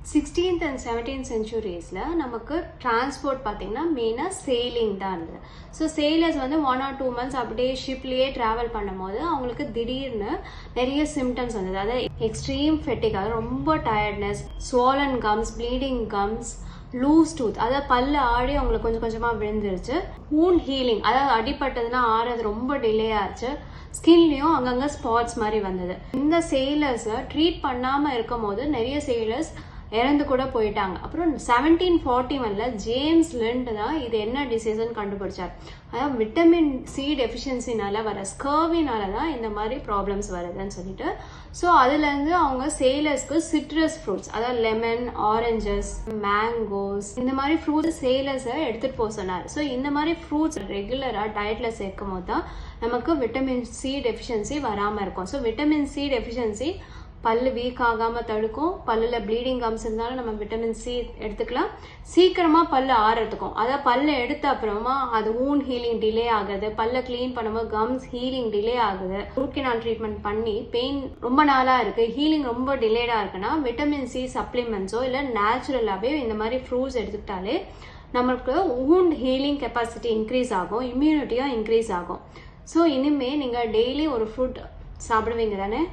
16th and 17th centuries நமக்கு transport பார்த்தீங்கன்னா மெயினாக சேலிங் தான் இருந்தது. ஸோ சேலர்ஸ் வந்து 1 or 2 months அப்படியே ஷிப்லேயே ட்ராவல் பண்ணும்போது அவங்களுக்கு திடீர்னு நிறைய சிம்டம்ஸ் வந்தது. அதாவது எக்ஸ்ட்ரீம் ஃபெட்டிக், அதாவது ரொம்ப tiredness, swollen gums, bleeding gums, loose tooth, அதாவது பல்லு ஆடி அவங்களுக்கு கொஞ்சம் கொஞ்சமாக விழுந்துருச்சு. வூண்ட் ஹீலிங், அதாவது அடிப்பட்டதுன்னா ஆறது ரொம்ப டிலே ஆச்சு. ஸ்கின்லேயும் அங்கங்கே ஸ்பாட்ஸ் மாதிரி வந்தது. இந்த சேலர்ஸை ட்ரீட் பண்ணாமல் இருக்கும் போது நிறைய சேலர்ஸ் இறந்து கூட போயிட்டாங்க. அப்புறம் 1741 ஜேம்ஸ் லிண்ட் தான் இது என்ன டிசீஸ்ன்னு கண்டுபிடிச்சார். அதாவது விட்டமின் சி டெஃபிஷியன்சினால வர ஸ்கர்வினால தான் இந்த மாதிரி ப்ராப்ளம்ஸ் வருதுன்னு சொல்லிட்டு, ஸோ அதுலேருந்து அவங்க சேலர்ஸ்க்கு சிட்ரஸ் ஃப்ரூட்ஸ், அதாவது லெமன், ஆரஞ்சஸ், மேங்கோஸ், இந்த மாதிரி ஃப்ரூட்ஸ் சேலர்ஸை எடுத்துகிட்டு போக சொன்னார். ஸோ இந்த மாதிரி ஃப்ரூட்ஸ் ரெகுலராக டயட்டில் சேர்க்கும் போது தான் நமக்கு விட்டமின் சி டெஃபிஷியன்சி வராமல் இருக்கும். ஸோ விட்டமின் சி டெஃபிஷியன்சி பல்லு வீக் ஆகாமல் தடுக்கும். பல்லில் ப்ளீடிங் கம்ஸ் இருந்தாலும் நம்ம விட்டமின் சி எடுத்துக்கலாம். சீக்கிரமாக பல்லு ஆறதுக்கும், அதாவது பல்ல எடுத்த அப்புறமா அது வூண்ட் ஹீலிங் டிலே ஆகுது. பல்ல கிளீன் பண்ணும்போது கம்ஸ் ஹீலிங் டிலே ஆகுது. ரூட் கெனால் ட்ரீட்மெண்ட் பண்ணி பெயின் ரொம்ப நாளாக இருக்குது, ஹீலிங் ரொம்ப டிலேடாக இருக்குன்னா விட்டமின் சி சப்ளிமெண்ட்ஸோ இல்லை நேச்சுரலாகவே இந்த மாதிரி ஃப்ரூட்ஸ் எடுத்துக்கிட்டாலே நம்மளுக்கு வூண்ட் ஹீலிங் கெப்பாசிட்டி இன்க்ரீஸ் ஆகும், இம்யூனிட்டியும் இன்க்ரீஸ் ஆகும். ஸோ இனிமேல் நீங்கள் டெய்லி ஒரு ஃபுட் சாப்பிடுவீங்க தானே?